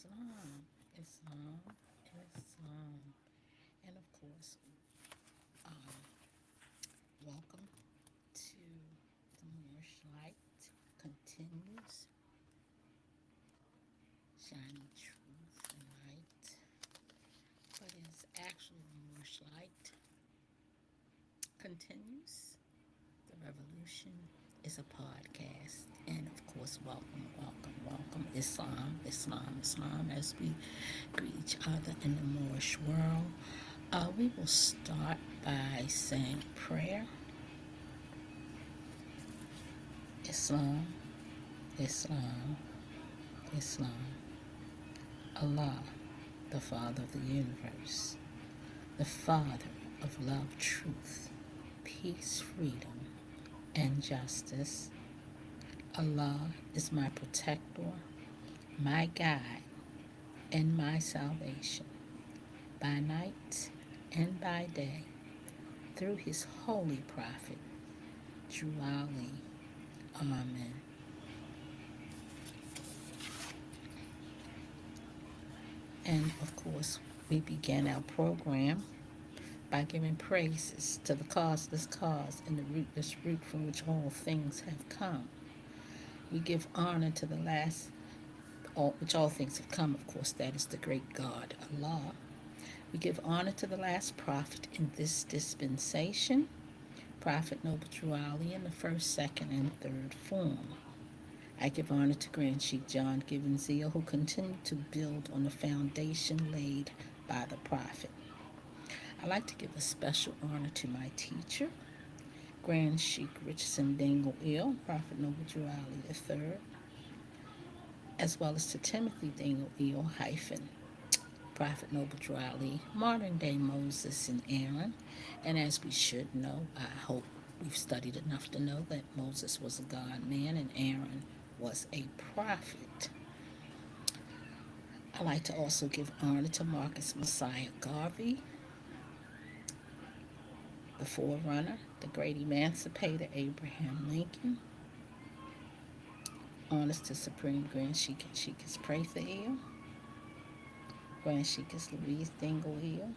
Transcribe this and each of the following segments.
Islam, Islam, Islam. And of course, um, welcome to the Moorish light continues, shining truth and light. But it's actually the Moorish light continues. The revolution is a podcast. And of course, welcome, welcome, welcome. Islam, Islam, Islam, as we greet each other in the Moorish world. We will start by saying prayer. Islam, Islam, Islam. Allah, the Father of the universe, the Father of love, truth, peace, freedom, and justice. Allah is my protector, my guide, and my salvation, by night and by day, through his holy prophet, Drew Ali. Amen. And of course, we began our program by giving praises to the causeless cause and the rootless root from which all things have come. We give honor to the last, which all things have come, of course, that is the great God, Allah. We give honor to the last prophet in this dispensation, Prophet Noble Drew Ali in the first, second, and third form. I give honor to Grand Sheikh John Gibbon Zeal, who continued to build on the foundation laid by the Prophet. I like to give a special honor to my teacher, Grand Sheikh Richardson Dingle Il, Prophet Noble Drew Ali III, as well as to Timothy Dingle Il hyphen Prophet Noble Drew Ali, modern day Moses and Aaron. And as we should know, I hope we've studied enough to know that Moses was a God man and Aaron was a prophet. I like to also give honor to Marcus Messiah Garvey, the forerunner, the great emancipator Abraham Lincoln. Honors to Supreme Grand Sheikh and Sheikess Prather Il, Grand Sheikess Louise Dingle Il,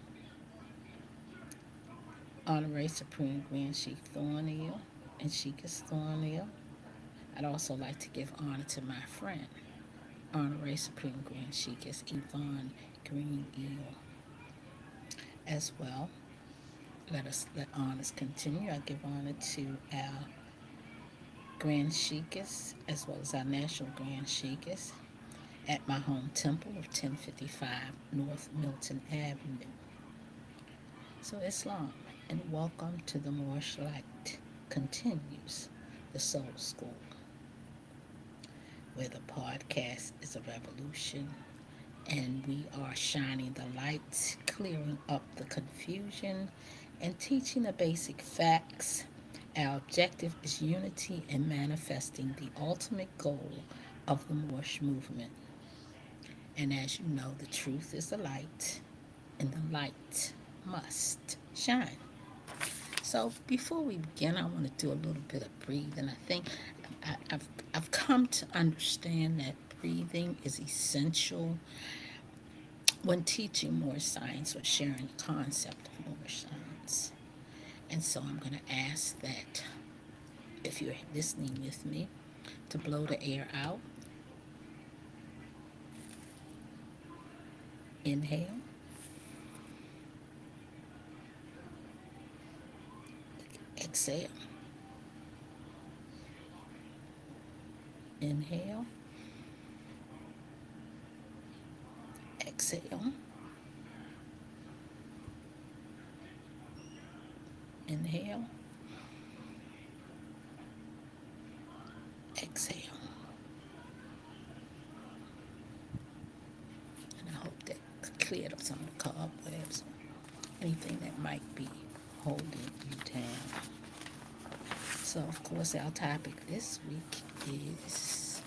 Honorary Supreme Grand Sheikh Thorn Il and Sheikess Thorn Il. I'd also like to give honor to my friend, Honorary Supreme Grand Sheikess Yvonne Green Il. As well, let honors continue. I give honor to our Grand Sheikess as well as our National Grand Sheikess at my home temple of 1055 North Milton Avenue. So Islam, and welcome to the Moorish Light continues, the Soul School, where the podcast is a revolution and we are shining the light, clearing up the confusion, and teaching the basic facts. Our objective is unity and manifesting the ultimate goal of the Moorish movement. And as you know, the truth is the light, and the light must shine. So before we begin, I want to do a little bit of breathing. I think I've come to understand that breathing is essential when teaching Moorish science or sharing the concept of Moorish science. And so I'm going to ask that if you're listening with me, to blow the air out. Inhale. Exhale. Inhale. Exhale. Inhale. Exhale. And I hope that cleared up some of the cobwebs, anything that might be holding you down. So, of course, our topic this week is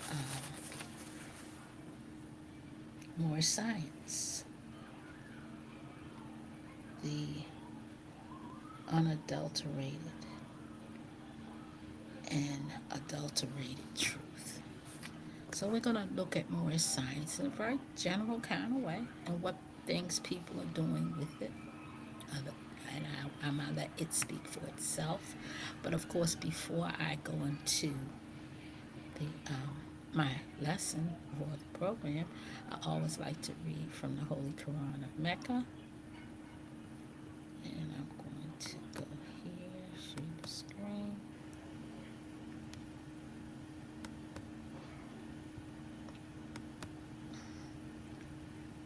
more science, the unadulterated and adulterated truth. So we're going to look at Moorish science in a very general kind of way and what things people are doing with it. Other, and I'm going to let it speak for itself. But of course, before I go into my lesson or the program, I always like to read from the Holy Quran of Mecca. And I'm going to go here, share the screen.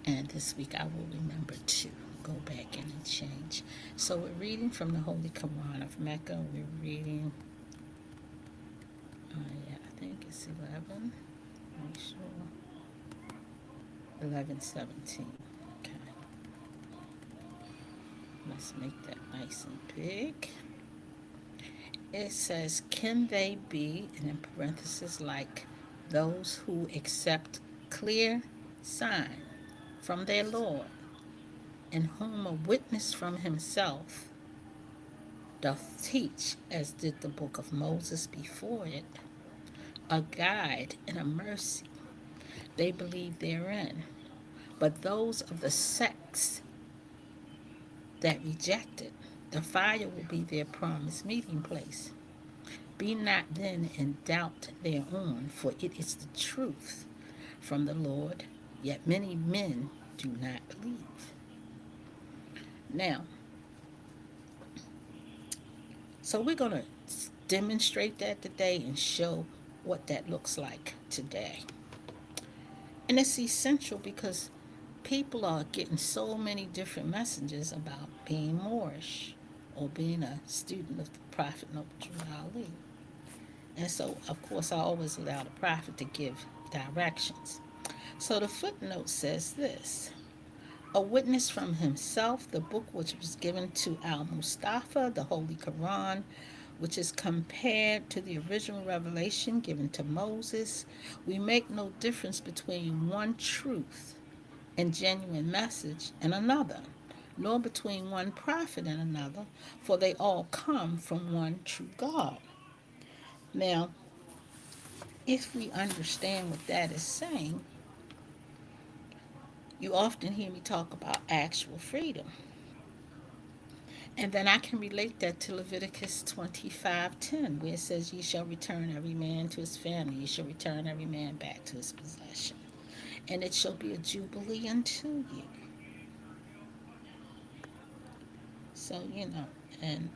And this week I will remember to go back in and change. So we're reading from the Holy Quran of Mecca. We're reading, yeah, I think it's 11. Make sure. 11:17. Okay. Let's make that nice and big. It says, can they be, and in parentheses, like those who accept clear sign from their Lord, in whom a witness from himself doth teach, as did the book of Moses before it, a guide and a mercy. They believe therein. But those of the sects that reject it, the fire will be their promised meeting place. Be not then in doubt thereon, for it is the truth from the Lord, yet many men do not believe. Now, so we're going to demonstrate that today and show what that looks like today. And it's essential because people are getting so many different messages about being Moorish or being a student of the Prophet Noble Ali. And so, of course, I always allow the Prophet to give directions. So the footnote says this: a witness from himself, the book which was given to Al Mustafa, the Holy Quran, which is compared to the original revelation given to Moses. We make no difference between one truth and genuine message and another, nor between one prophet and another, for they all come from one true God. Now, if we understand what that is saying, you often hear me talk about actual freedom. And then I can relate that to Leviticus 25:10, where it says, ye shall return every man to his family, ye shall return every man back to his possession. And it shall be a jubilee unto you. So, and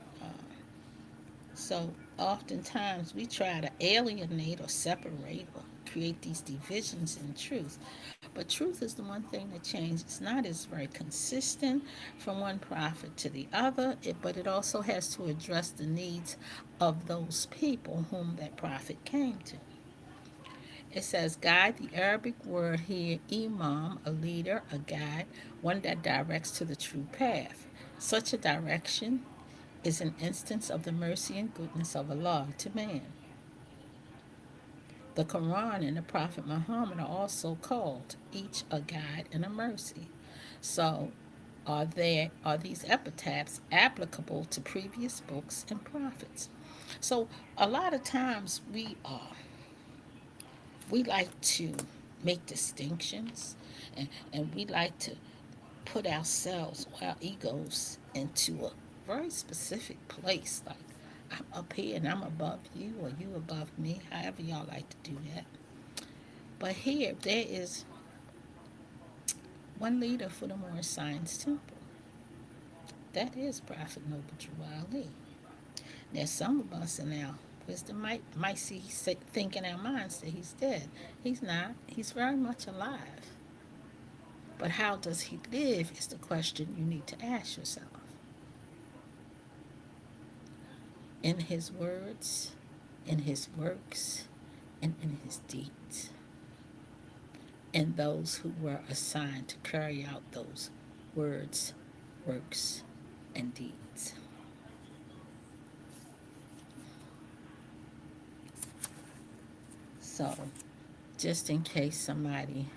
so oftentimes we try to alienate or separate or create these divisions in truth. But truth is the one thing that changes. It's not as very consistent from one prophet to the other, but it also has to address the needs of those people whom that prophet came to. It says guide, the Arabic word here, imam, a leader, a guide, one that directs to the true path. Such a direction is an instance of the mercy and goodness of Allah to man. The Quran and the Prophet Muhammad are also called, each a guide and a mercy. So, are these epitaphs applicable to previous books and prophets? So, a lot of times we like to make distinctions, and we like to put ourselves or our egos into a very specific place, like I'm up here and I'm above you or you above me, however y'all like to do that. But here there is one leader for the Moorish Science Temple. That is Prophet Noble Ali. Now some of us in our wisdom might think in our minds that he's dead. He's not. He's very much alive. But how does he live is the question you need to ask yourself. In his words, in his works, and in his deeds. And those who were assigned to carry out those words, works, and deeds. So, just in case somebody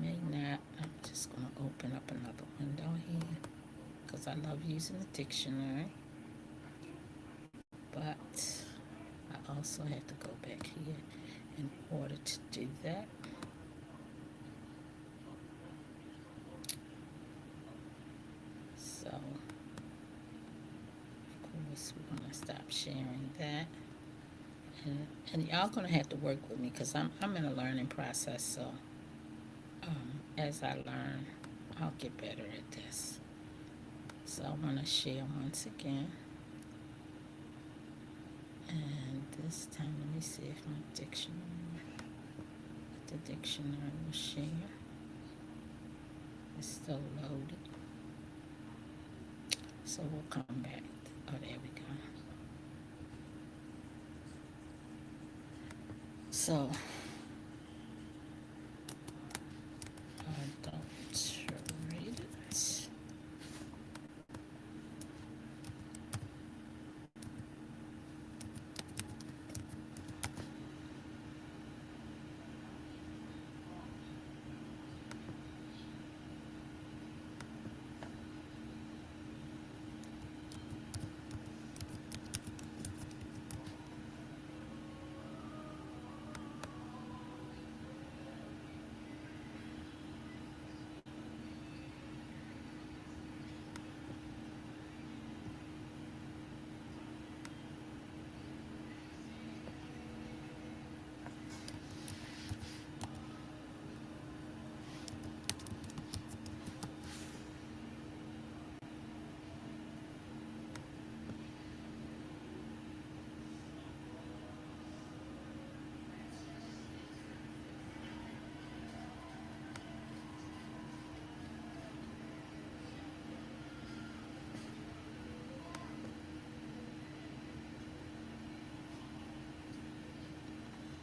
may not, I'm just going to open up another window here because I love using the dictionary. But I also have to go back here in order to do that. So, of course, we're going to stop sharing that. And y'all going to have to work with me because I'm in a learning process. So, as I learn, I'll get better at this. So, I'm going to share once again. And this time, let me see if my dictionary will share. It's still loaded. So we'll come back. Oh, there we go. So, adulterated.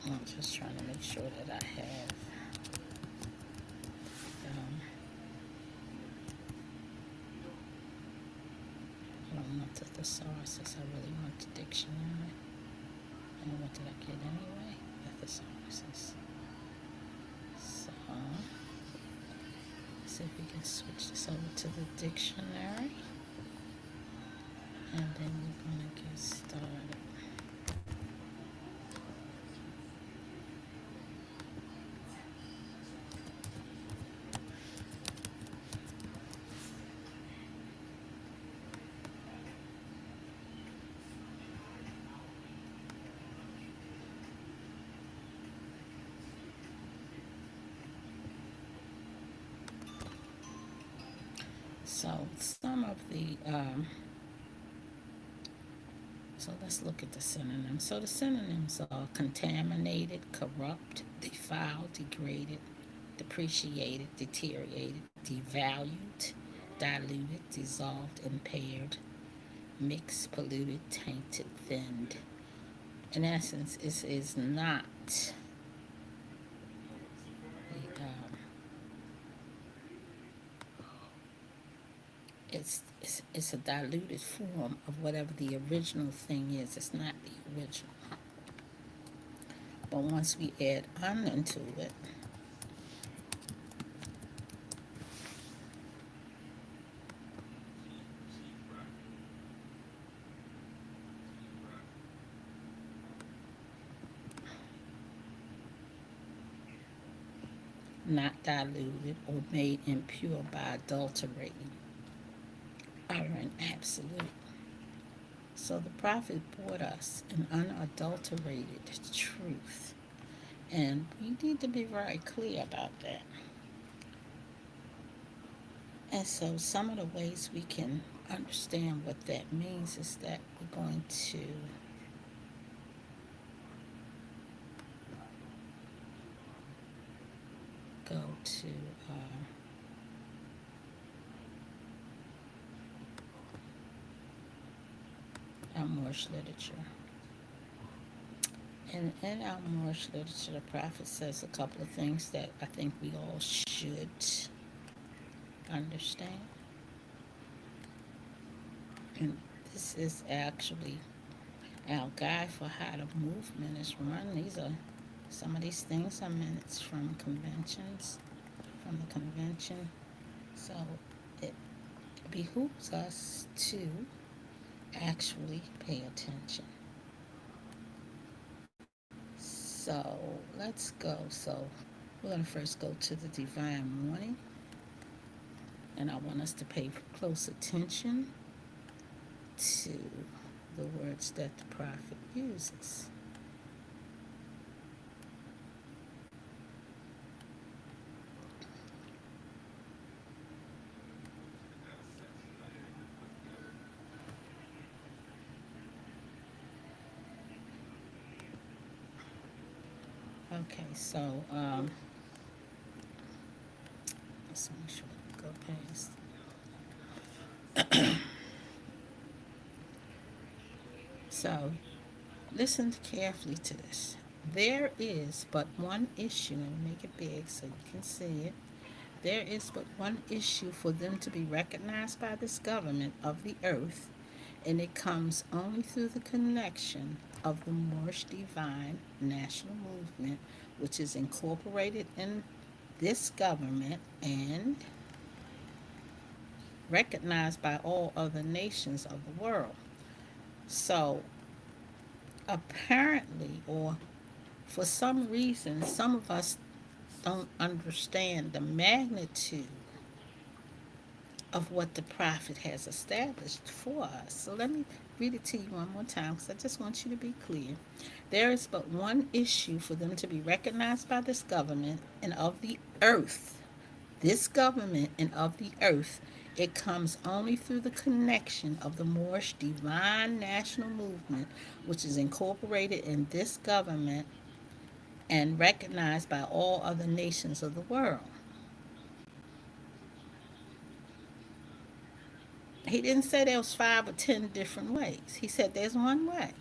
I'm just trying to make sure that I have um, I don't want the thesaurus. I really want the dictionary. And what did I get anyway? The thesaurus. So, see if we can switch this over to the dictionary. And then we're going to get started. So some of the, so let's look at the synonyms. So the synonyms are contaminated, corrupt, defiled, degraded, depreciated, deteriorated, devalued, diluted, dissolved, impaired, mixed, polluted, tainted, thinned. In essence, it is not the, it's a diluted form of whatever the original thing is. It's not the original. But once we add "un" into it, not diluted or made impure by adulterating, are an absolute. So the prophet brought us an unadulterated truth. And we need to be very clear about that. And so some of the ways we can understand what that means is that we're going to go to our Moorish literature. And in our Moorish literature, the prophet says a couple of things that I think we all should understand. And this is actually our guide for how the movement is run. These are some of these things are minutes from conventions, from the convention. So it behooves us to actually pay attention. So let's go. So we're going to first go to the divine warning, and I want us to pay close attention to the words that the prophet uses. Okay, so let's make sure we go past. So listen carefully to this. There is but one issue, and make it big so you can see it. There is but one issue for them to be recognized by this government of the earth, and it comes only through the connection of the Moorish Divine National Movement, which is incorporated in this government and recognized by all other nations of the world. So, apparently, or for some reason, some of us don't understand the magnitude of what the prophet has established for us. So let me read it to you one more time because I just want you to be clear. There is but one issue for them to be recognized by this government and of the earth. This government and of the earth, it comes only through the connection of the Moorish Divine National Movement, which is incorporated in this government and recognized by all other nations of the world. He didn't say there was 5 or 10 different ways. He said there's one way.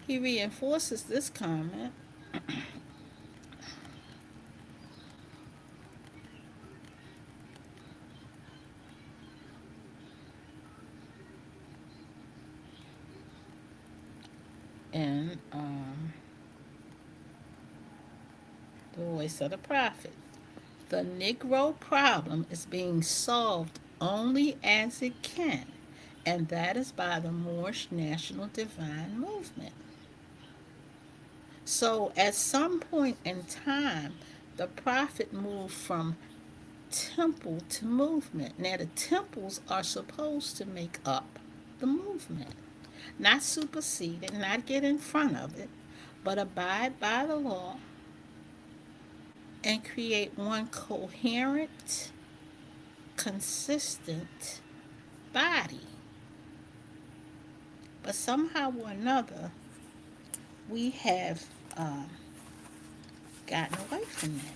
He reinforces this comment in the voice of the prophet. The Negro problem is being solved only as it can, and that is by the Moorish National Divine Movement. So, at some point in time, the prophet moved from temple to movement. Now, the temples are supposed to make up the movement, not supersede it, not get in front of it, but abide by the law and create one coherent, consistent body. But somehow or another, we have gotten away from that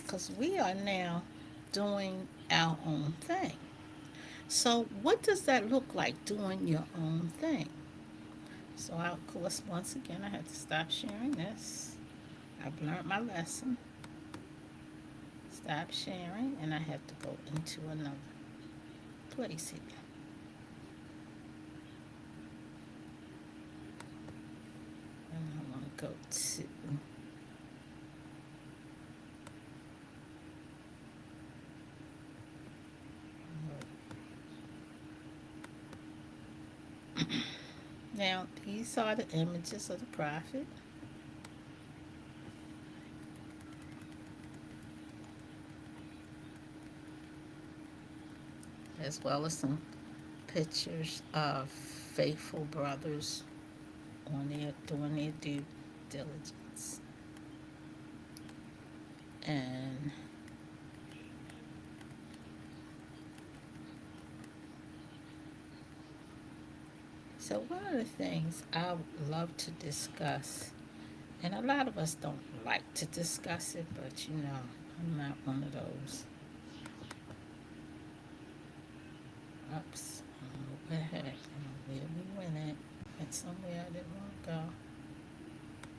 because we are now doing our own thing. So, what does that look like, doing your own thing? So, of course, once again, I had to stop sharing this. I've learned my lesson. Stop sharing, and I have to go into another place here. And I want to go to now, these are the images of the prophet, as well as some pictures of faithful brothers on their doing their due diligence. And so one of the things I would love to discuss, and a lot of us don't like to discuss it, but I'm not one of those. Oops, I don't know what the heck, I don't know where we went at. Went somewhere I didn't want to go.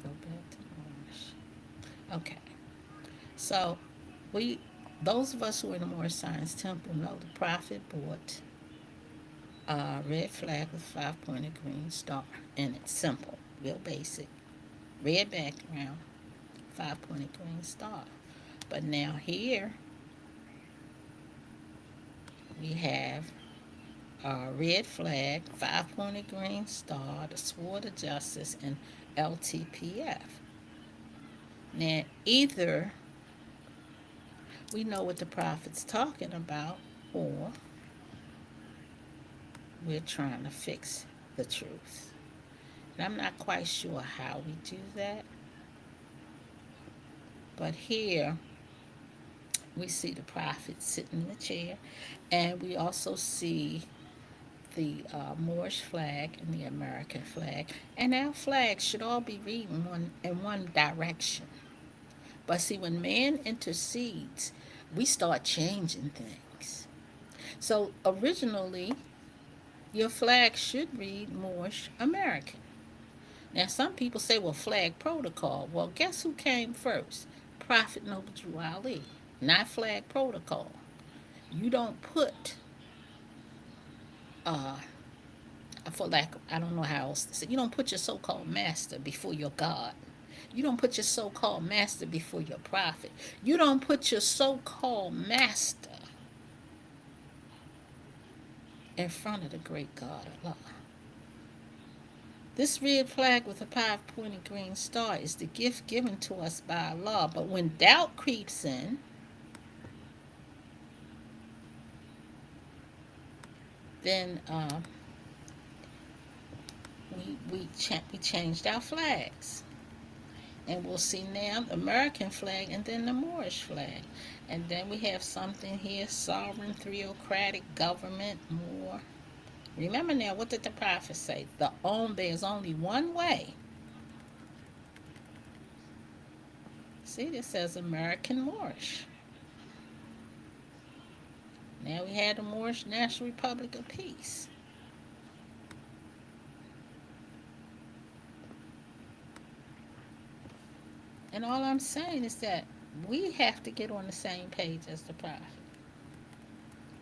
Go back to Moorish. Okay, so we, those of us who are in the Moorish Science Temple know the prophet bought a red flag with 5 pointed green star in it. Simple, real basic. Red background, 5 pointed green star. But now here we have red flag, five-pointed green star, the sword of justice, and LTPF. Now, either we know what the prophet's talking about, or we're trying to fix the truth. And I'm not quite sure how we do that, but here we see the prophet sitting in the chair, and we also see the Moorish flag and the American flag. And our flags should all be reading in one direction. But see, when man intercedes, we start changing things. So originally, your flag should read Moorish American. Now, some people say, well, flag protocol. Well, guess who came first? Prophet Noble Drew Ali, not flag protocol. You don't put, uh, for lack of, I don't know how else to say, you don't put your so called master before your God. You don't put your so called master before your prophet. You don't put your so called master in front of the great God Allah. This red flag with a five-pointed green star is the gift given to us by Allah. But when doubt creeps in, then we changed our flags. And we'll see now the American flag and then the Moorish flag. And then we have something here, sovereign theocratic government, more. Remember now, what did the prophet say? There's only one way. See, this says American Moorish. Now we had the Moorish National Republic of Peace. And all I'm saying is that we have to get on the same page as the prophet.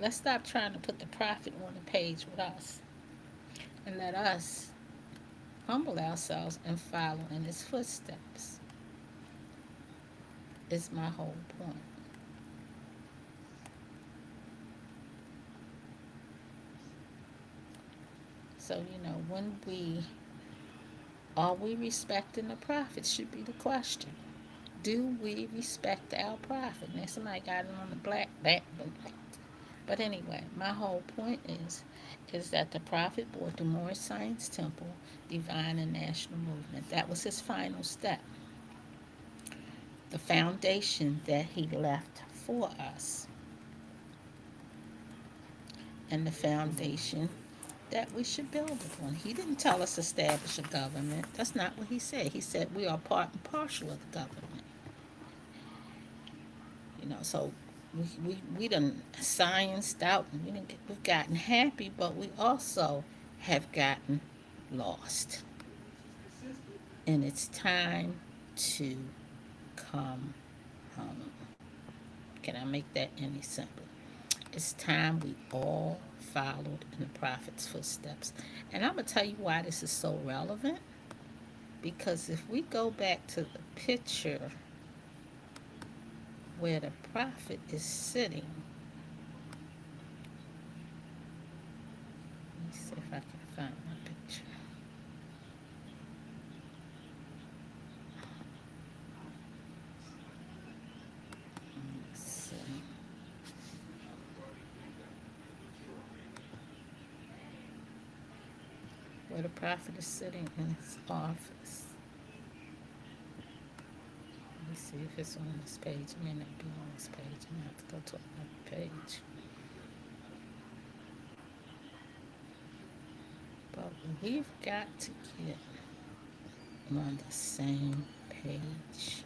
Let's stop trying to put the prophet on the page with us. And let us humble ourselves and follow in his footsteps. Is my whole point. So, when are we respecting the prophet should be the question. Do we respect our prophet? Now somebody got it on the black back, but anyway, my whole point is that the prophet brought the Moorish Science Temple, divine and national movement. That was his final step. The foundation that he left for us. And the foundation that we should build upon. He didn't tell us to establish a government. That's not what he said. He said we are part and parcel of the government. So we done scienced out, and we've gotten happy, but we also have gotten lost. And it's time to come home. Can I make that any simpler? It's time we all followed in the prophet's footsteps. And I'm going to tell you why this is so relevant. Because if we go back to the picture where the prophet is sitting, let me see if I can find my picture. Let's see. Where the prophet is sitting in his office. Let me see if it's on this page. It may not be on this page. I'm going to have to go to another page. But we've got to get on the same page.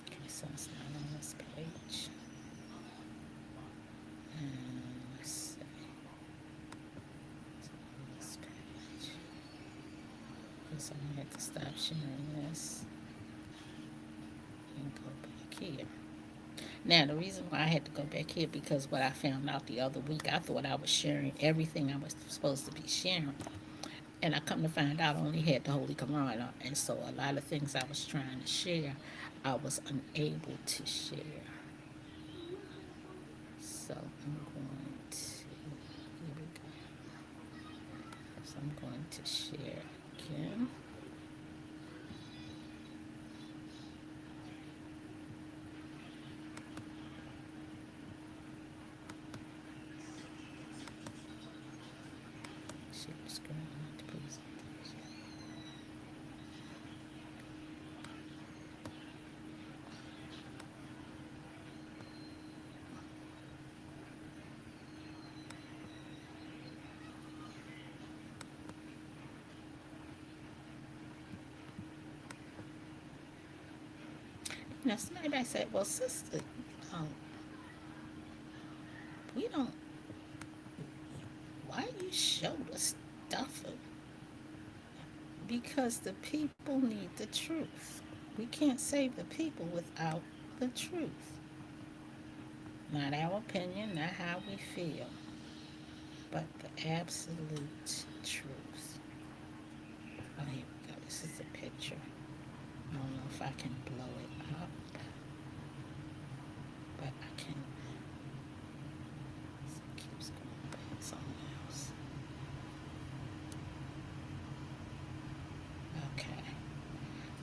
Okay, so it's not on this page. And let's see. It's on this page. Guess I'm going to have to stop sharing this and go back here. Now, the reason why I had to go back here because what I found out the other week, I thought I was sharing everything I was supposed to be sharing. And I come to find out I only had the Holy Quran on. And so a lot of things I was trying to share, I was unable to share. So I'm going to I'm going to share again. Share the screen, not the presentation. You know, somebody might say, well, sister, um, we don't, why you show the stuff? Because the people need the truth. We can't save the people without the truth. Not our opinion, not how we feel, but the absolute truth. Oh, here we go. This is a picture. I don't know if I can blow it up, but I can. It keeps going back somewhere else. Okay.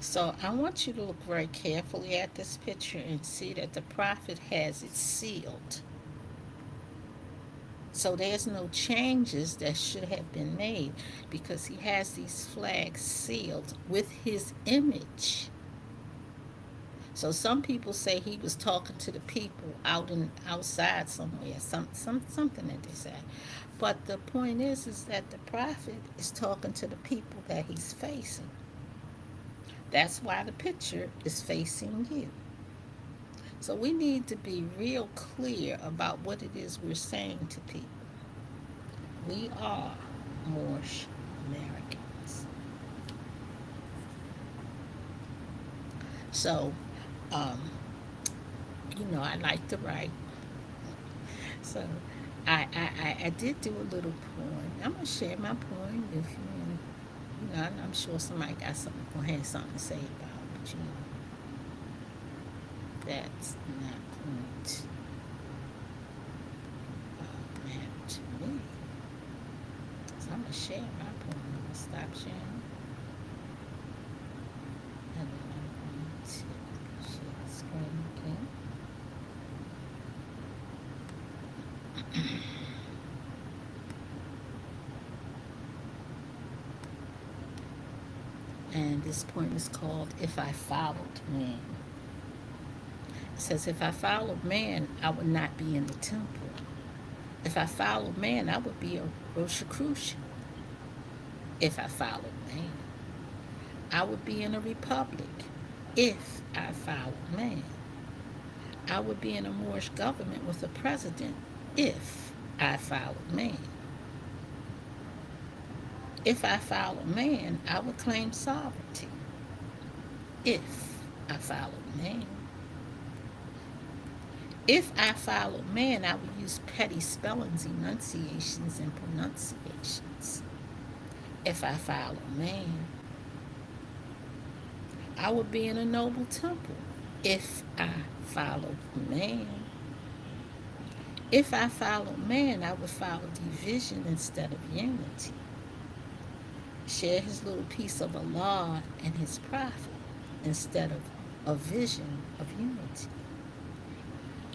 So I want you to look very carefully at this picture and see that the prophet has it sealed. So there's no changes that should have been made because he has these flags sealed with his image. So some people say he was talking to the people out in outside somewhere, something that they say. But the point is that the prophet is talking to the people that he's facing. That's why the picture is facing you. So we need to be real clear about what it is we're saying to people. We are Moorish Americans. So, um, I like to write. So, I did do a little poem. I'm gonna share my poem with you, and I'm sure somebody got something, gonna have something to say about it, but that's not going to matter to me. So I'm gonna share my poem. I'm gonna stop sharing, and then I'm going to share the screen again. And this poem is called If I Followed Man. It says, if I followed man, I would not be in the temple. If I followed man, I would be a Rosicrucian. If I followed man, I would be in a republic. If I followed man, I would be in a Moorish government with a president. If I followed man. If I followed man, I would claim sovereignty. If I followed man. If I followed man, I would use petty spellings, enunciations, and pronunciations. If I followed man, I would be in a noble temple. If I followed man. If I followed man, I would follow division instead of unity. Share his little piece of Allah and his prophet instead of a vision of unity,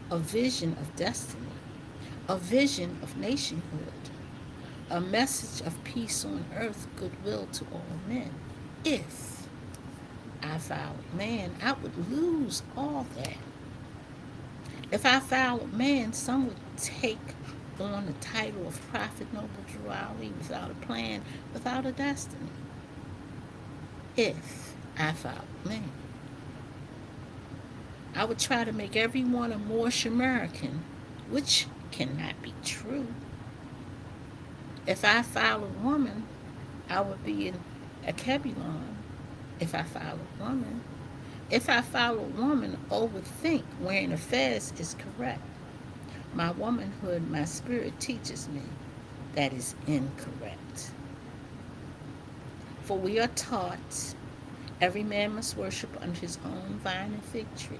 a vision of destiny, a vision of nationhood, a message of peace on earth, goodwill to all men. If I followed man, I would lose all that. If I followed man, some would take on the title of Prophet Noble Drew Ali without a plan, without a destiny. If I followed man, I would try to make everyone a Moorish American, which cannot be true. If I followed woman, I would be in a Kebulon. If I followed woman, if I followed woman, O would think wearing a fez is correct. My womanhood, my spirit teaches me that is incorrect. For we are taught every man must worship under his own vine and fig tree.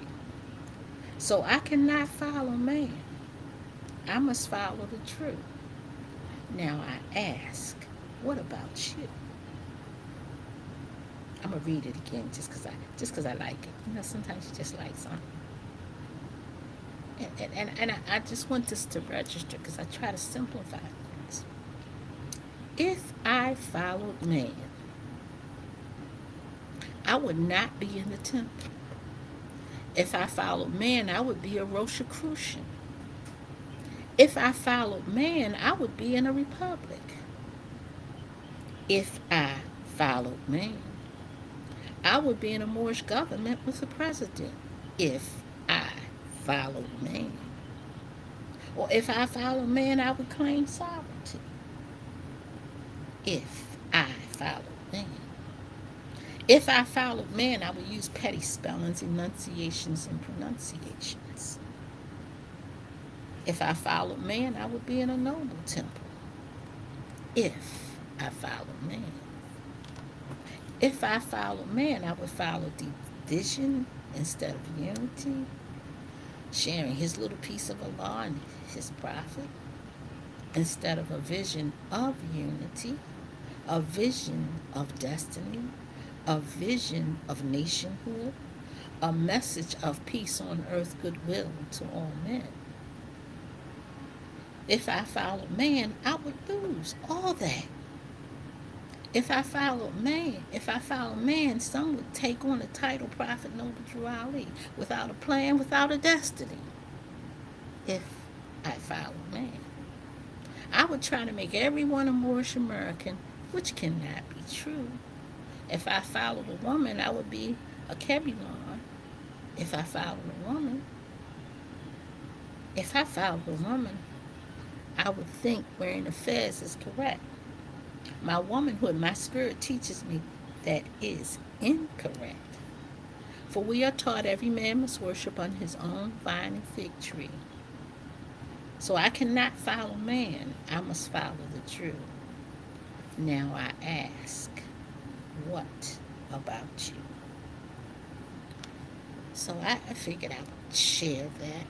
So I cannot follow man. I must follow the truth. Now I ask, What about you? I'm gonna read it again just cause I like it. Sometimes you just like something. And I just want this to register because I try to simplify things. If I followed man, I would not be in the temple. If I followed man, I would be a Rosicrucian. If I followed man, I would be in a republic. If I followed man, I would be in a Moorish government with a president. If I followed man. Or if I followed man, I would claim sovereignty. If I followed man. If I followed man, I would use petty spellings, enunciations, and pronunciations. If I followed man, I would be in a noble temple. If I followed man. If I followed man, I would follow division instead of unity, sharing his little piece of Allah and his prophet instead of a vision of unity, a vision of destiny, a vision of nationhood, a message of peace on earth, goodwill to all men. If I followed man, I would lose all that. If I followed man, some would take on the title Prophet Noble Drew Ali without a plan, without a destiny. If I followed man, I would try to make everyone a Moorish American, which cannot be true. If I followed a woman, I would be a Kebulon. If I followed a woman, if I followed a woman, I would think wearing a fez is correct. My womanhood, my spirit teaches me that is incorrect. For we are taught every man must worship on his own vine and fig tree. So I cannot follow man, I must follow the true. Now I ask, what about you? So I figured I would share that.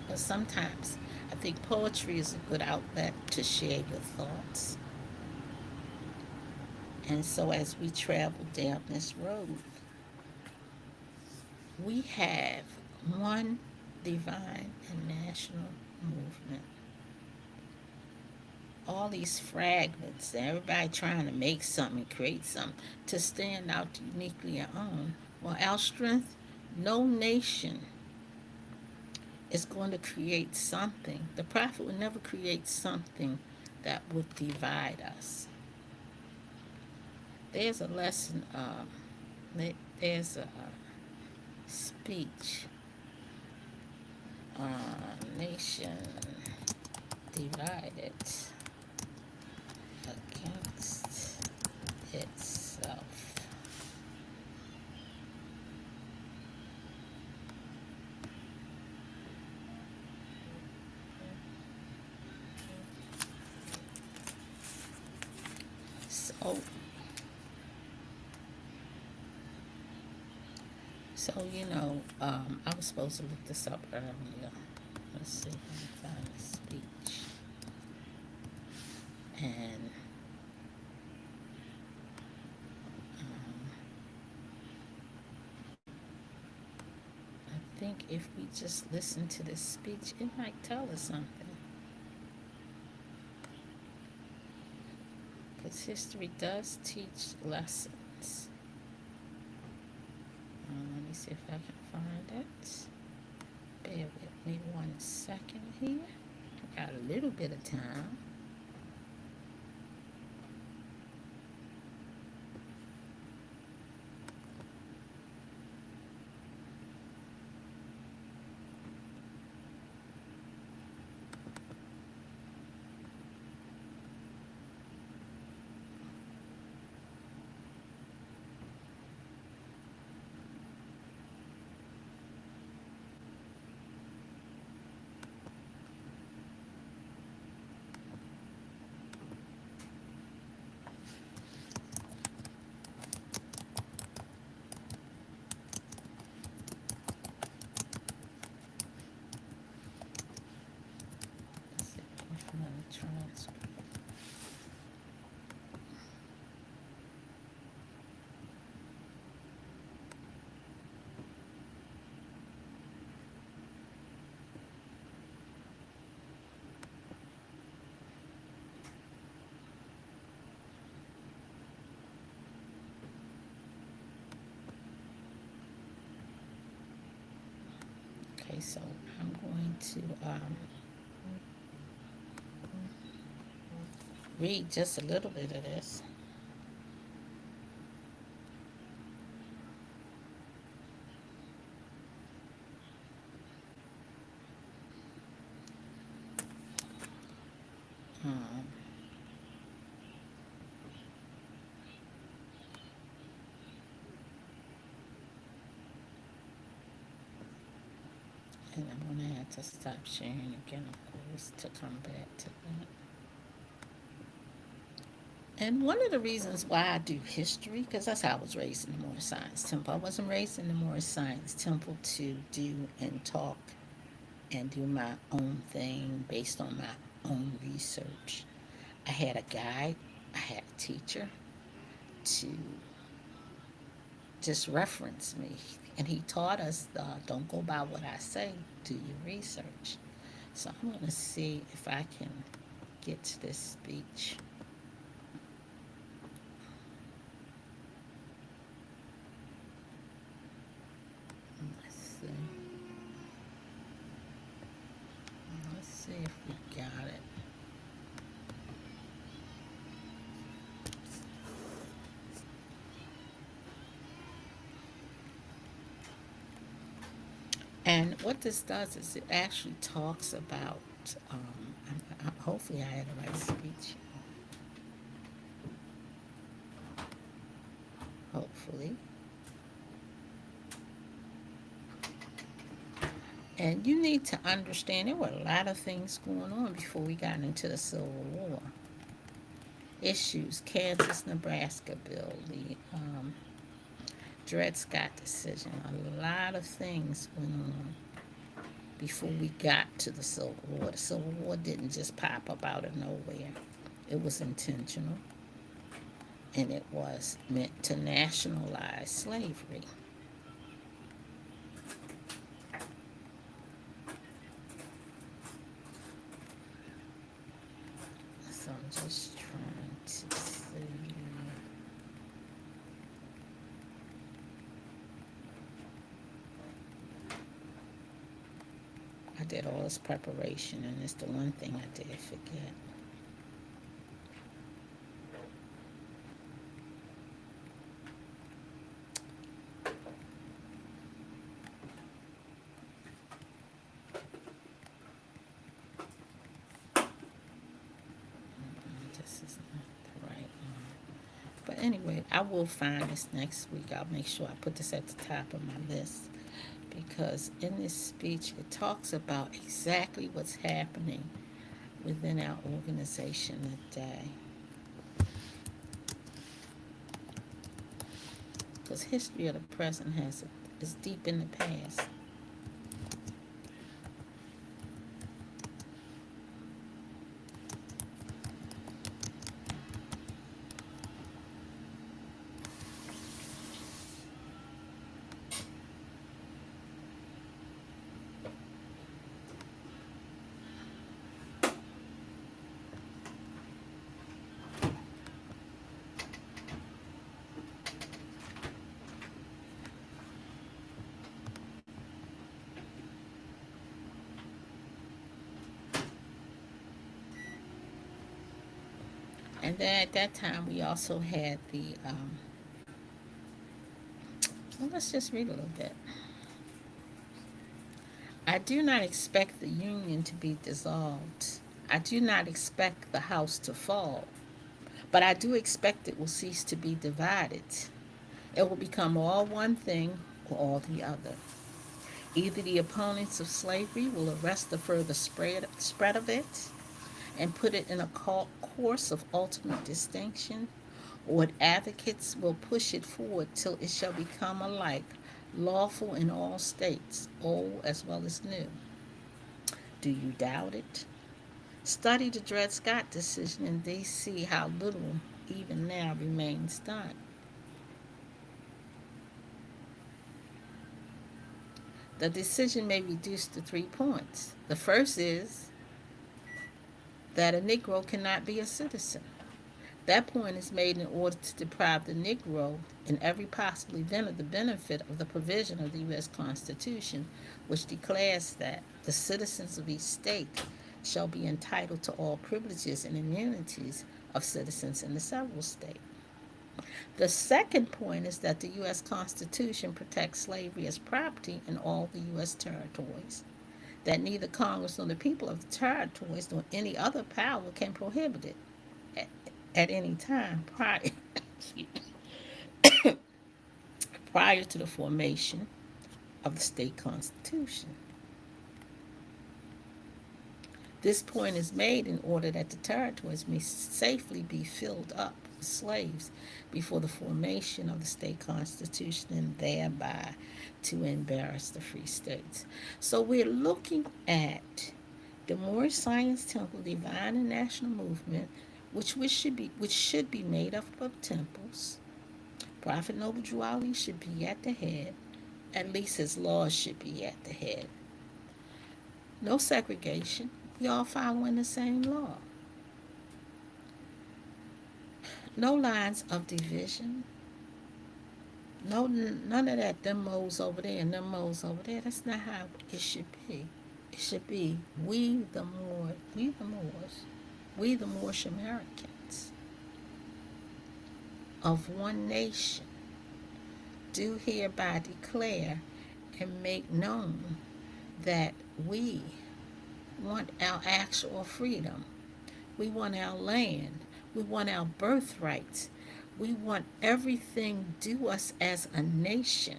But sometimes I think poetry is a good outlet to share your thoughts. And so as we travel down this road, we have one divine and national movement. All these fragments, everybody trying to make something, create something to stand out uniquely and own. Well, our strength, no nation is going to create something. The prophet would never create something that would divide us. There's a lesson, there's a speech, nation divided against itself. So, I was supposed to look this up earlier. Let's see if I can find the speech. And um, I think if we just listen to this speech, it might tell us something. Because history does teach lessons. Let me see if I can find it. Bear with me 1 second here. Got a little bit of time. Okay, so I'm going to read just a little bit of this. Um, and I'm going to have to stop sharing again, of course, to come back to that. And one of the reasons why I do history, because that's how I was raised in the Moorish Science Temple. I wasn't raised in the Moorish Science Temple to do and talk and do my own thing based on my own research. I had a guide, I had a teacher to just reference me. And he taught us, don't go by what I say, do your research. So I'm going to see if I can get to this speech. Let's see. Let's see if we got it. And what this does is it actually talks about, hopefully I had the right speech, hopefully. And you need to understand there were a lot of things going on before we got into the Civil War. Issues, Kansas Nebraska bill, the Dred Scott decision, a lot of things went on before we got to the Civil War. The Civil War didn't just pop up out of nowhere, it was intentional, and it was meant to nationalize slavery. So I'm just trying to see. I did all this preparation, and it's the one thing I did forget. This is not the right one. But anyway, I will find this next week. I'll make sure I put this at the top of my list because in this speech it talks about exactly what's happening within our organization today. Because history of the present is deep in the past. And then at that time, we also had the, well, let's just read a little bit. I do not expect the Union to be dissolved. I do not expect the house to fall. But I do expect it will cease to be divided. It will become all one thing or all the other. Either the opponents of slavery will arrest the further spread of it and put it in a course of ultimate distinction, or advocates will push it forward till it shall become alike lawful in all states, old as well as new. Do you doubt it? Study the Dred Scott decision and they see how little even now remains done. The decision may reduce to 3 points. The first is that a Negro cannot be a citizen. That point is made in order to deprive the Negro in every possible event of the benefit of the provision of the U.S. Constitution, which declares that the citizens of each state shall be entitled to all privileges and immunities of citizens in the several states. The second point is that the U.S. Constitution protects slavery as property in all the U.S. territories, that neither Congress nor the people of the territories nor any other power can prohibit it at, at any time prior to the formation of the state constitution. This point is made in order that the territories may safely be filled up with slaves before the formation of the state constitution and thereby to embarrass the free states. So we're looking at the Moorish Science Temple Divine and National Movement, which should be made up of temples. Prophet Noble Drew Ali should be at the head. At least his laws should be at the head. No segregation. We all following the same law. No lines of division. No, none of that. Them moles over there and them moles over there. That's not how it should be. It should be we the Moorish Americans of one nation, do hereby declare and make known that we want our actual freedom. We want our land. We want our birthrights. We want everything due us as a nation.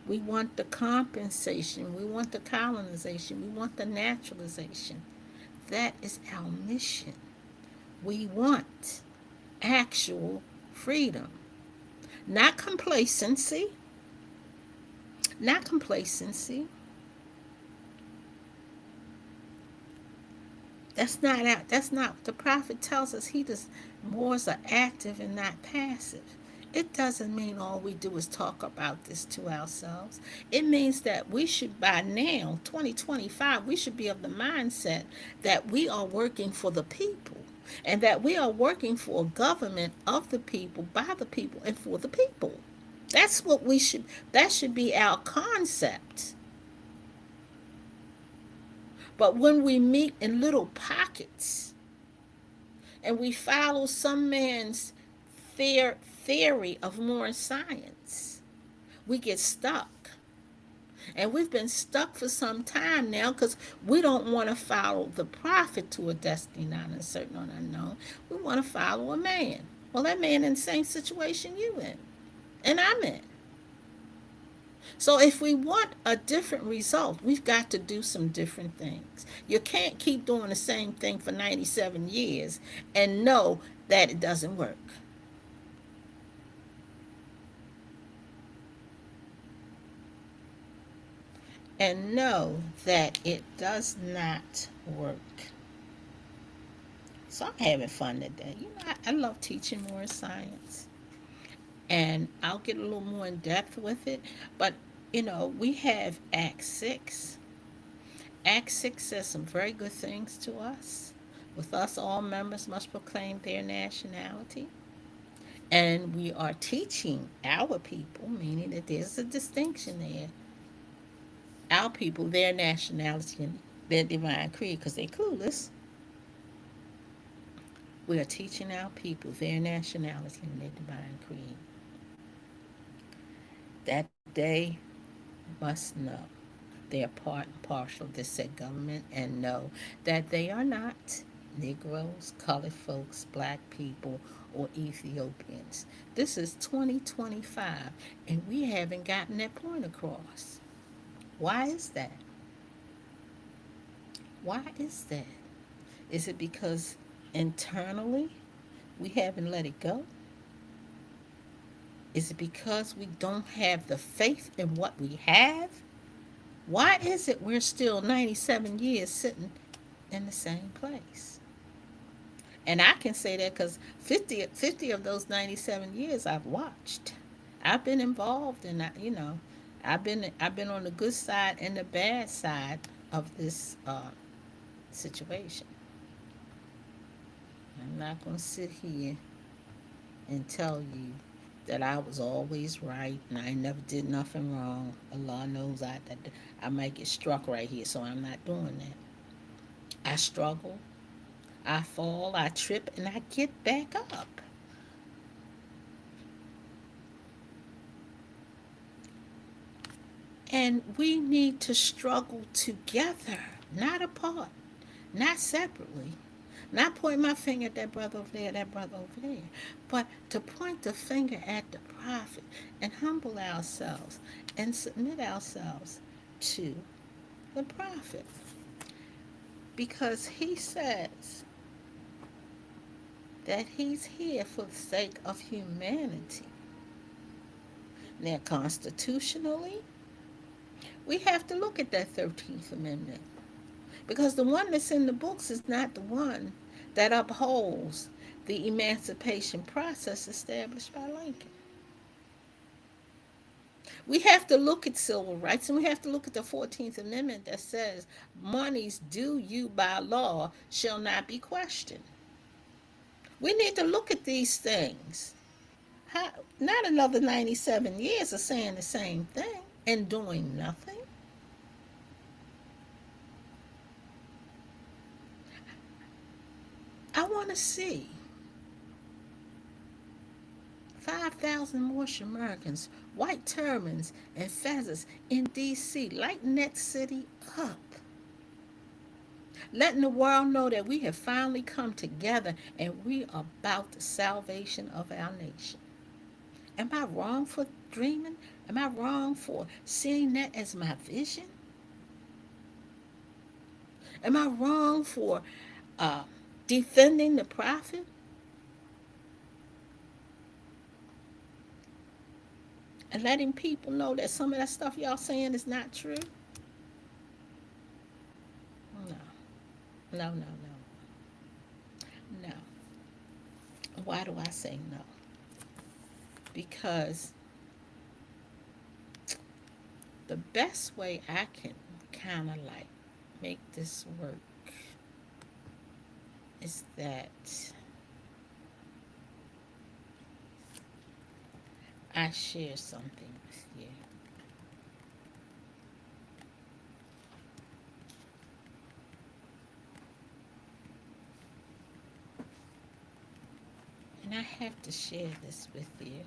We want the compensation. We want the colonization. We want the naturalization. That is our mission. We want actual freedom, not complacency. Not complacency. That's not what the prophet tells us. He does Moors are active and not passive. It doesn't mean all we do is talk about this to ourselves. It means that we should, by now, 2025, we should be of the mindset that we are working for the people and that we are working for a government of the people, by the people, and for the people. That should be our concept. But when we meet in little pockets and we follow some man's theory of more science, we get stuck. And we've been stuck for some time now because we don't want to follow the prophet to a destiny not uncertain or unknown. We want to follow a man. Well, that man in the same situation you in, and I'm in. So if we want a different result, we've got to do some different things. You can't keep doing the same thing for 97 years and know that it doesn't work. And know that it does not work. So I'm having fun today. I love teaching more science. And I'll get a little more in depth with it. But, we have Act 6. Act 6 says some very good things to us. With us, all members must proclaim their nationality. And we are teaching our people, meaning that there's a distinction there. Our people, their nationality and their divine creed, because they're clueless. We are teaching our people their nationality and their divine creed. That they must know they are part and parcel of this said government and know that they are not Negroes, colored folks, black people, or Ethiopians. This is 2025 and we haven't gotten that point across. Why is that? Why is that? Is it because internally we haven't let it go? Is it because we don't have the faith in what we have? Why is it we're still 97 years sitting in the same place? And I can say that because 50 of those 97 years I've watched. I've been involved in that, I've been on the good side and the bad side of this situation. I'm not going to sit here and tell you that I was always right and I never did nothing wrong. Allah knows that I might get struck right here, so I'm not doing that. I struggle, I fall, I trip, and I get back up. And we need to struggle together, not apart, not separately. Not point my finger at that brother over there, that brother over there, but to point the finger at the prophet and humble ourselves and submit ourselves to the prophet. Because he says that he's here for the sake of humanity. Now, constitutionally, we have to look at that 13th Amendment because the one that's in the books is not the one that upholds the emancipation process established by Lincoln. We have to look at civil rights and we have to look at the 14th Amendment that says monies due you by law shall not be questioned. We need to look at these things. How, not another 97 years of saying the same thing and doing nothing. I want to see 5,000 Moorish Americans, white turbans and feathers in D.C., lighting that city up. Letting the world know that we have finally come together and we are about the salvation of our nation. Am I wrong for dreaming? Am I wrong for seeing that as my vision? Am I wrong for uh, defending the prophet and letting people know that some of that stuff y'all saying is not true? No, no, no, no, no. Why do I say no? Because the best way I can kind of like make this work is that I share something with you. And I have to share this with you.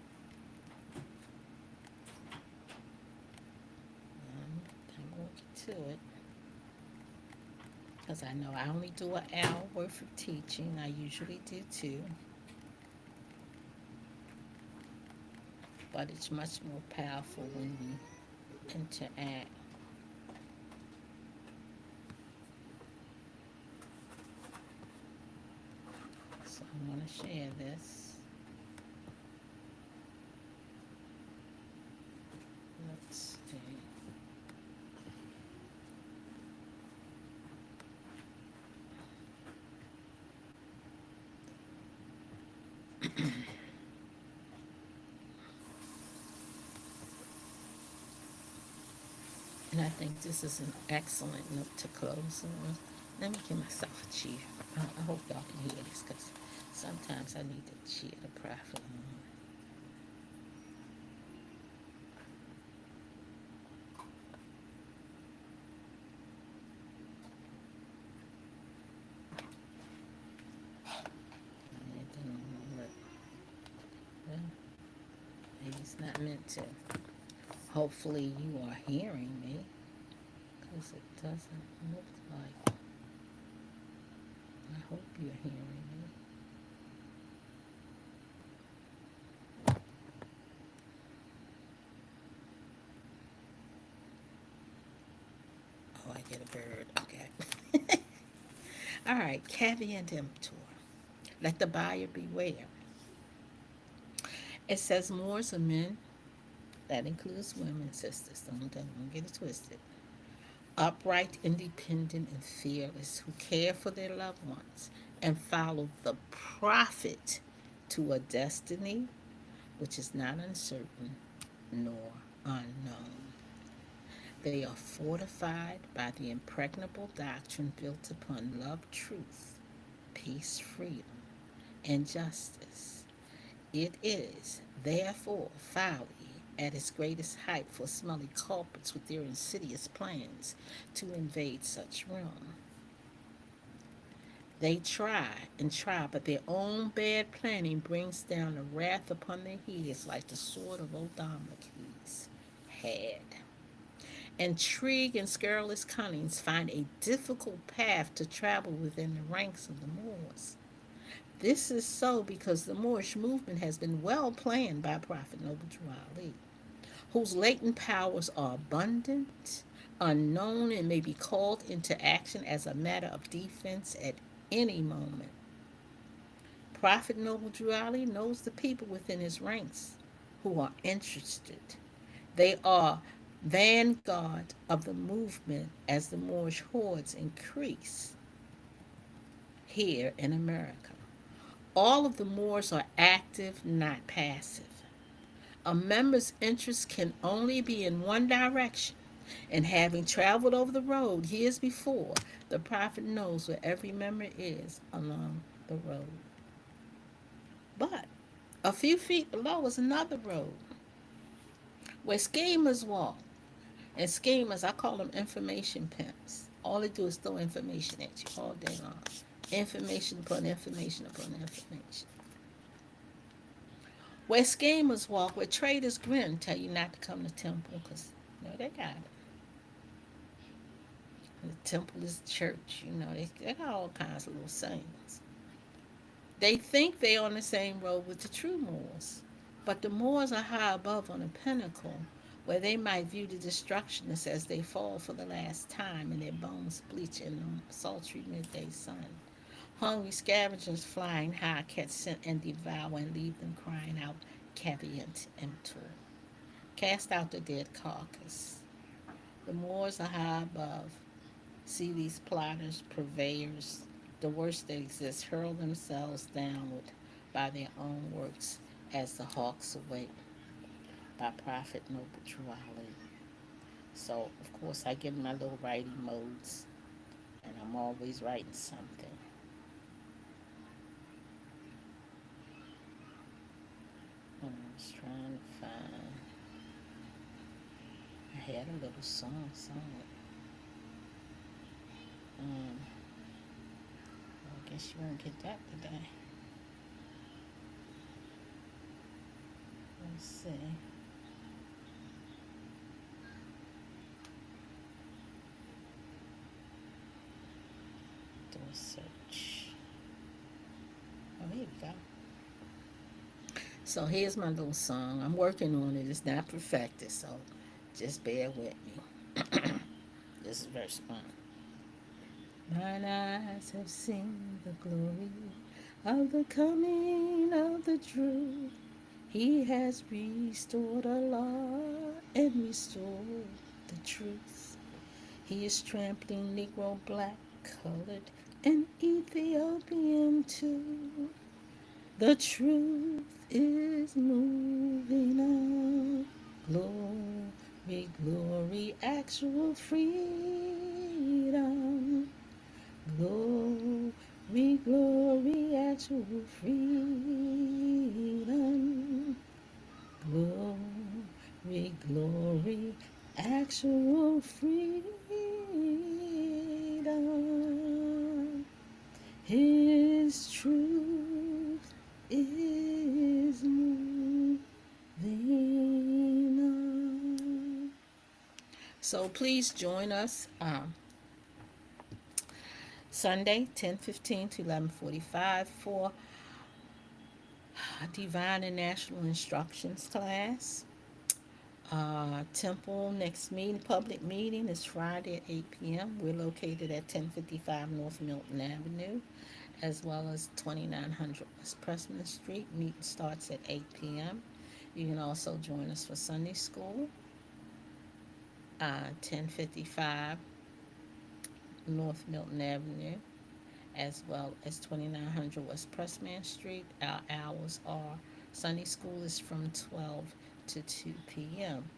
I'm going to get to it because I know I only do an hour worth of teaching. I usually do two, but it's much more powerful when we interact. So I'm going to share this. Let's see. And I think this is an excellent note to close on. Let me give myself a cheer. I hope y'all can hear this because sometimes I need to cheer the prophet on. And it didn't work. Well, maybe it's not meant to. Hopefully you are hearing me because it doesn't look like. I hope you're hearing me. Oh, I get a bird. Okay. All right. Caveat emptor. Let the buyer beware. It says Moors are men. That includes women, sisters. Don't get it twisted. Upright, independent, and fearless, who care for their loved ones and follow the prophet to a destiny which is not uncertain nor unknown. They are fortified by the impregnable doctrine built upon love, truth, peace, freedom. and justice. It is, therefore, folly at its greatest height for smelly culprits with their insidious plans to invade such realm. They try and try, but their own bad planning brings down the wrath upon their heads like the sword of old Damocles had. Intrigue and scurrilous cunnings find a difficult path to travel within the ranks of the Moors. This is so because the Moorish movement has been well planned by Prophet Noble Drew Ali, whose latent powers are abundant, unknown, and may be called into action as a matter of defense at any moment. Prophet Noble Drew Ali knows the people within his ranks who are interested. They are vanguard of the movement as the Moorish hordes increase here in America. All of the Moors are active, not passive. A member's interest can only be in one direction, and having traveled over the road years before, the prophet knows where every member is along the road. But a few feet below is another road where schemers walk. And schemers, I call them information pimps. All they do is throw information at you all day long. Information upon information upon information. Where schemers walk, where traders grin, tell you not to come to temple because they got it. And the temple is church, they got all kinds of little sayings. They think they're on the same road with the true Moors, but the Moors are high above on a pinnacle where they might view the destructionists as they fall for the last time and their bones bleach in the sultry midday sun. Hungry scavengers flying high catch scent and devour and leave them crying out, Caveat emptor. Cast out the dead carcass. The Moors are high above. See these plotters, purveyors, the worst that exists, hurl themselves downward by their own works as the hawks await by Prophet Noble Drew Ali. So, of course, I get in my little writing modes, and I'm always writing something. And I was trying to find. I had a little song somewhere. I guess you won't get that today. Let's see. Do a search. Oh, here we go. So here's my little song. I'm working on it. It's not perfected, so just bear with me. This is verse 1. Mine eyes have seen the glory of the coming of the Drew. He has restored a law and restored the truth. He is trampling Negro, black, colored, and Ethiopian too. The truth is moving on. Glory, glory, actual freedom. Glory, glory, actual freedom. Glory, glory, actual freedom. His truth is moving on. So please join us Sunday, 10:15 to 11:45 for Divine and National Instructions class. Temple next meeting, public meeting is Friday at 8 p.m. We're located at 1055 North Milton Avenue, as well as 2900 West Pressman Street. Meeting starts at 8 p.m. You can also join us for Sunday school, 1055 North Milton Avenue, as well as 2900 West Pressman Street. Our hours are Sunday school is from 12 to 2 p.m.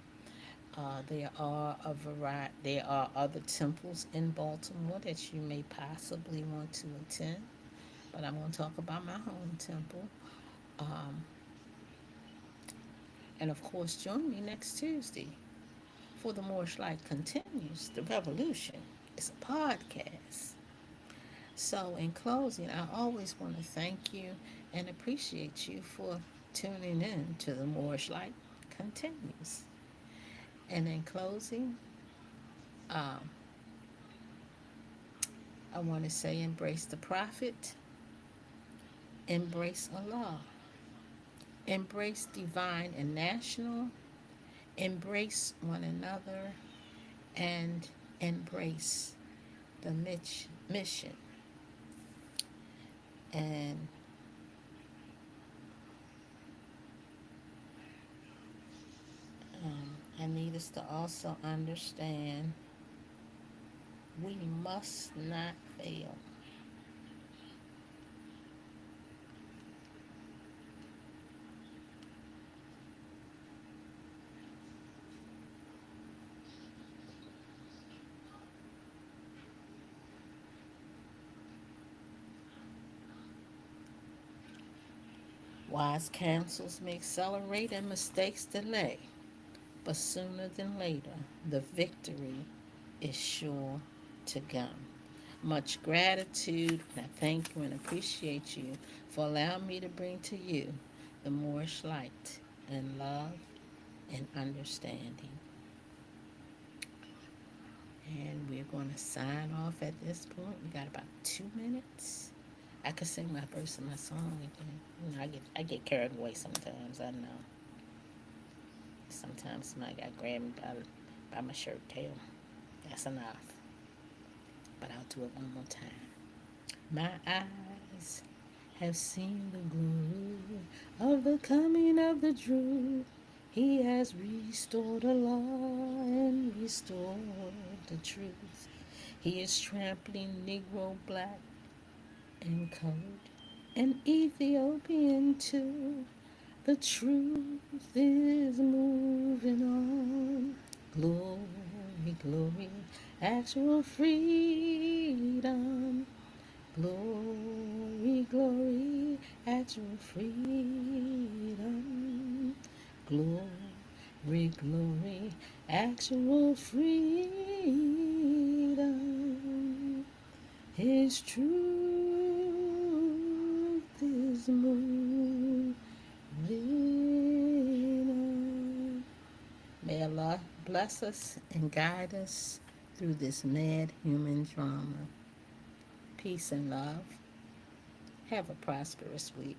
There are a variety. There are other temples in Baltimore that you may possibly want to attend. but I'm going to talk about my home temple. Um, and of course, join me next Tuesday for the Moorish Light Continues. The Revolution is a podcast. So, in closing, I always want to thank you and appreciate you for tuning in to the Moorish Light Continues. And in closing, um, I want to say embrace the Prophet, embrace Allah, embrace divine and national, embrace one another, and embrace the mission. And I need us to also understand we must not fail. Wise counsels may accelerate and mistakes delay, but sooner than later, the victory is sure to come. Much gratitude, and I thank you and appreciate you for allowing me to bring to you the Moorish light and love and understanding. And we're going to sign off at this point. We got about 2 minutes. I could sing my verse of my song again. I get carried away sometimes. I know. Sometimes somebody got grabbed me by my shirt tail. That's enough. But I'll do it one more time. My eyes have seen the glory of the coming of the Drew. He has restored the law and restored the truth. He is trampling Negro, black, and colored, and Ethiopian too. The truth is moving on. Glory, glory, actual freedom. Glory, glory, actual freedom. Glory, glory, actual freedom. His truth is moving on. May Allah bless us and guide us through this mad human drama. Peace and love. Have a prosperous week.